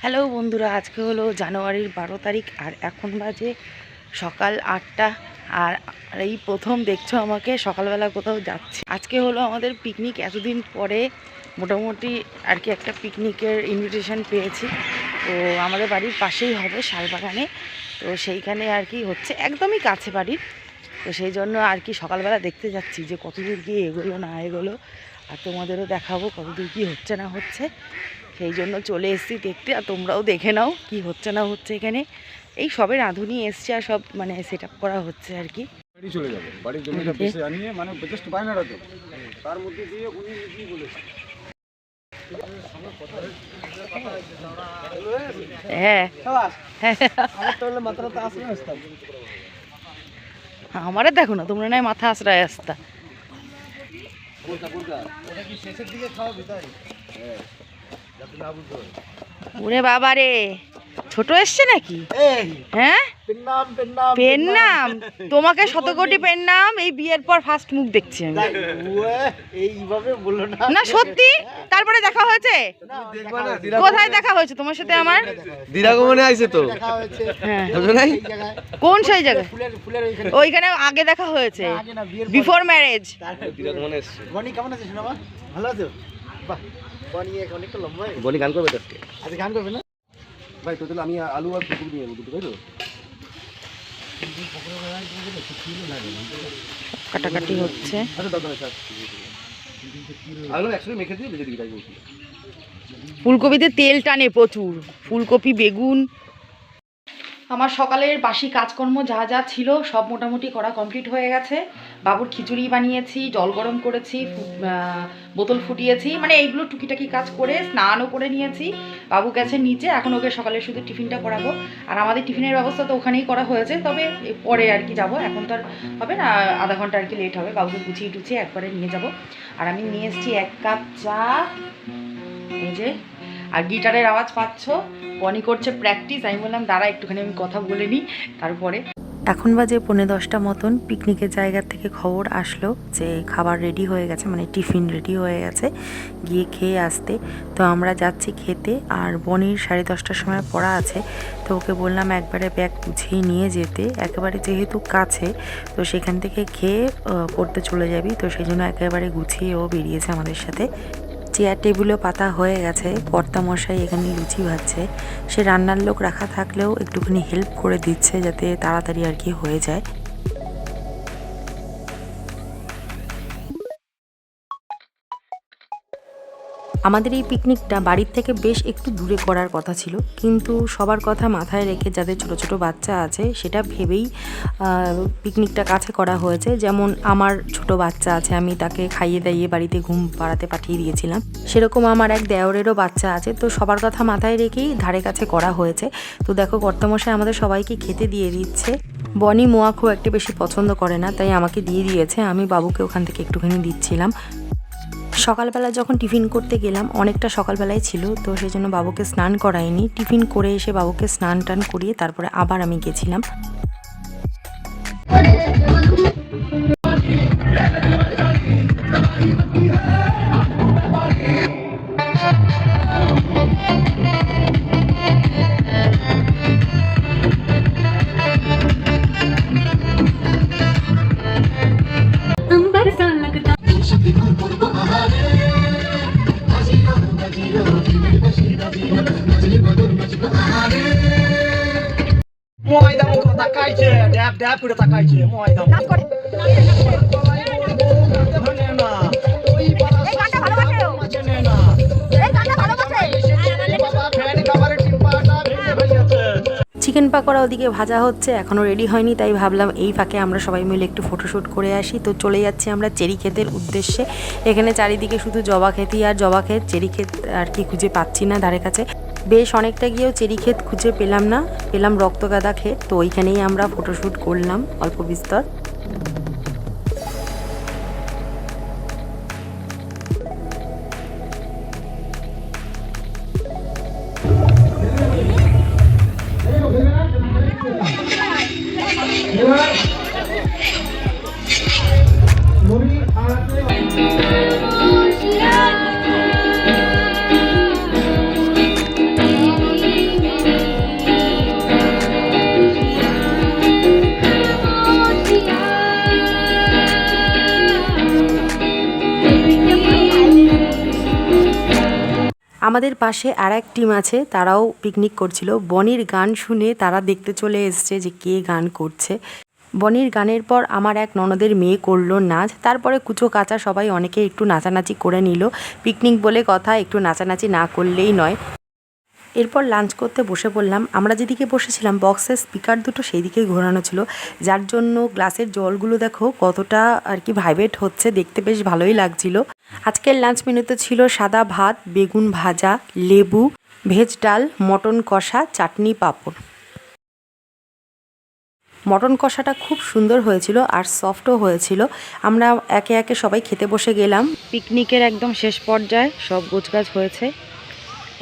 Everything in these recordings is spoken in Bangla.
হ্যালো বন্ধুরা, আজকে হলো জানুয়ারির 12 তারিখ আর এখন বাজে সকাল 8টা। আর এই প্রথম দেখছো আমাকে সকালবেলা কোথাও যাচ্ছি। আজকে হলো আমাদের পিকনিক, এতদিন পরে মোটামুটি আর কি একটা পিকনিকের ইনভিটেশন পেয়েছি। তো আমাদের বাড়ির পাশেই হবে, শালবাগানে। তো সেইখানে আর কি হচ্ছে, একদমই কাছে বাড়ির। তো সেই জন্য আর কি সকালবেলা দেখতে যাচ্ছি যে কতদূর গিয়ে এগোলো না এগোলো, আর তোমাদেরও দেখাবো কতদূর কী হচ্ছে না হচ্ছে। সেই জন্য চলে এসেছি দেখতে, আর তোমরাও দেখে নাও কি হচ্ছে না হচ্ছে এখানে। এই সবে রাঁধুনি এসছে আর সব মানে সেট আপ করা হচ্ছে আর কি। বাড়ি চলে যাবে, বাড়ির জমিটা বেশি আনিয়ে মানে জাস্ট বায়নাটা তো তার মধ্যে দিয়ে উনি কি বলেছেন। হ্যাঁ আমারে দেখো না, তোমরা নয় মাথা আশ্রয় আসতা। ওরে বাবা রে, ছোট এসছে নাকি? হ্যাঁ, পেন নাম তোমাকে শতকোটি পেন নাম। এই বিয়ের পর ফার্স্ট মুখ দেখছি আমি। না সত্যি, তারপরে দেখা হয়েছে? কোথায় দেখা হয়েছে তোমার সাথে আমার? দিদাগমনে আইছে তো। হ্যাঁ, কোন সেই জায়গায়? ওইখানে আগে দেখা হয়েছে, বিফোর ম্যারেজ। দিদাগমনে এসছে। বনি কেমন আছিস না? ভালো আছো? বাহ, বনি এখন একটু লম্বা। বনি গান করবে আজকে? আজকে গান করবে না ভাই? তো তাহলে আমি আলু আর ফুলকপি নিয়ে নেবো, তাই তো? কাটাকাটি হচ্ছে। আলু একসাথে মেখে দিয়ে ভেজে দিবি, তাই বলছি। ফুলকপিতে তেল টানে প্রচুর, ফুলকপি বেগুন। আমার সকালের বাসি কাজকর্ম যা যা ছিল সব মোটামুটি করা কমপ্লিট হয়ে গেছে। বাবুর খিচুড়ি বানিয়েছি, জল গরম করেছি, বোতল ফুটিয়েছি, মানে এইগুলো টুকিটাকি কাজ করে স্নানও করে নিয়েছি। বাবু গেছে নিচে, এখন ওকে সকালে শুধু টিফিনটা করাবো। আর আমাদের টিফিনের ব্যবস্থা তো ওখানেই করা হয়েছে, তবে পরে আর কি যাবো, এখন তো আর হবে না, আধা ঘন্টা আর কি লেট হবে। বাবুকে গুছিয়ে টুছিয়ে একবারে নিয়ে যাব। আর আমি নিয়ে এসেছি 1 কাপ চা, এই যে। আর গিটারের আওয়াজ পাচ্ছ, বনি করছে প্র্যাকটিস। আমি বললাম দাঁড়া একটুখানি আমি কথা বলে নিই, তারপরে। এখন বাজে 9:45 মতন। পিকনিকের জায়গা থেকে খবর আসলো যে খাবার রেডি হয়ে গেছে, মানে টিফিন রেডি হয়ে গেছে, গিয়ে খেয়ে আসতে। তো আমরা যাচ্ছি খেতে। আর বনির 10:30টার সময় পড়া আছে, তো ওকে বললাম একবারে ব্যাগ গুছিয়ে নিয়ে যেতে, একেবারে যেহেতু কাছে, তো সেখান থেকে খেয়ে পড়তে চলে যাবি। তো সেই জন্য একেবারে গুছিয়ে ও বেরিয়েছে আমাদের সাথে। চেয়ার টেবিলও পাতা হয়ে গেছে, কর্তামশাই এখানে লুচি ভাজছে। সে রান্নার লোক রাখা থাকলেও একটুখানি হেল্প করে দিচ্ছে যাতে তাড়াতাড়ি আর কি হয়ে যায়। আমাদের এই পিকনিকটা বাড়ির থেকে বেশ একটু দূরে করার কথা ছিল, কিন্তু সবার কথা মাথায় রেখে যাদের ছোট ছোট বাচ্চা আছে সেটা ভেবেই পিকনিকটা কাছে করা হয়েছে। যেমন আমার ছোট বাচ্চা আছে, আমি তাকে খাইয়ে দাইয়ে বাড়িতে ঘুম পাড়াতে পাঠিয়ে দিয়েছিলাম। সেরকম আমার এক দেওরেরও বাচ্চা আছে, তো সবার কথা মাথায় রেখেই ধারে কাছে করা হয়েছে। তো দেখো কর্তামশাই আমাদের সবাইকে খেতে দিয়ে দিচ্ছে। বনি মোয়া খুব একটা বেশি পছন্দ করে না, তাই আমাকে দিয়ে দিয়েছে, আমি বাবুকে ওখান থেকে একটুখানি দিচ্ছিলাম। সকালবেলা যখন টিফিন করতে গেলাম অনেকটা সকালবেলায় ছিল, তো সেই জন্য বাবুকে স্নান করাইনি। টিফিন করে এসে বাবুকে স্নান টান করিয়ে তারপরে আবার আমি গেছিলাম। চিকেন পাকোড়া ওদিকে ভাজা হচ্ছে, এখনও রেডি হয়নি, তাই ভাবলাম এই ফাঁকে আমরা সবাই মিলে একটু ফটোশ্যুট করে আসি। তো চলে যাচ্ছি আমরা চেরি ক্ষেতের উদ্দেশ্যে। এখানে চারিদিকে শুধু জবা ক্ষেতই আর জবা ক্ষেত, চেরি ক্ষেত আর কি খুঁজে পাচ্ছি না ধারে কাছে। বেশ অনেকটা গিয়েও চেরি ক্ষেত খুঁজে পেলাম না, পেলাম রক্তগাঁদা ক্ষেত। তো ওইখানেই আমরা ফটোশ্যুট করলাম অল্প বিস্তর। আমাদের পাশে আর এক টিম আছে, তারাও পিকনিক করছিল। বনির গান শুনে তারা দেখতে চলে এসছে যে কে গান করছে। বনির গানের পর আমার এক ননদের মেয়ে করলো নাচ, তারপরে কুচো কাচা সবাই অনেকে একটু নাচানাচি করে নিল। পিকনিক বলে কথা, একটু নাচানাচি না করলেই নয়। এরপর লাঞ্চ করতে বসে পড়লাম। আমরা যেদিকে বসেছিলাম বক্সের স্পিকার দুটো সেই দিকে ঘোরানো ছিল, যার জন্য গ্লাসের জলগুলো দেখো কতটা আর কি ভাইব্রেট হচ্ছে, দেখতে বেশ ভালোই লাগছিল। আজকের লাঞ্চ মেনুতে ছিল সাদা ভাত, বেগুন ভাজা, লেবু, ভেজ ডাল, মটন কষা, চাটনি, পাঁপড়। মটন কষাটা খুব সুন্দর হয়েছিল আর সফটও হয়েছিল। আমরা একে একে সবাই খেতে বসে গেলাম। পিকনিকের একদম শেষ পর্যায়ে সব গোছগাছ হয়েছে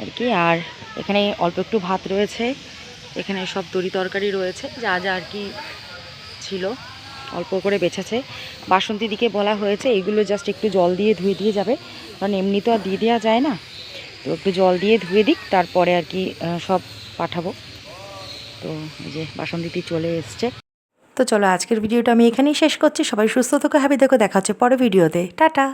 আর কি। আর এখানে অল্প একটু ভাত রয়েছে, এখানে সব তরি তরকারি রয়েছে, যা যা আর কি ছিল অল্প করে বেছেছে। বাসন্তী দিকে বলা হয়েছে এইগুলো জাস্ট একটু জল দিয়ে ধুয়ে দিয়ে যাবে, কারণ এমনি তো আর দিয়ে দেওয়া যায় না, তো একটু জল দিয়ে ধুয়ে দিক, তারপরে আর কি সব পাঠাবো। তো এই যে বাসন্তীটি চলে এসছে। তো চলো আজকের ভিডিওটা আমি এখানেই শেষ করছি। সবাই সুস্থ থেকো, হ্যাপি থেকো, দেখা হচ্ছে পরের ভিডিওতে। টাটা।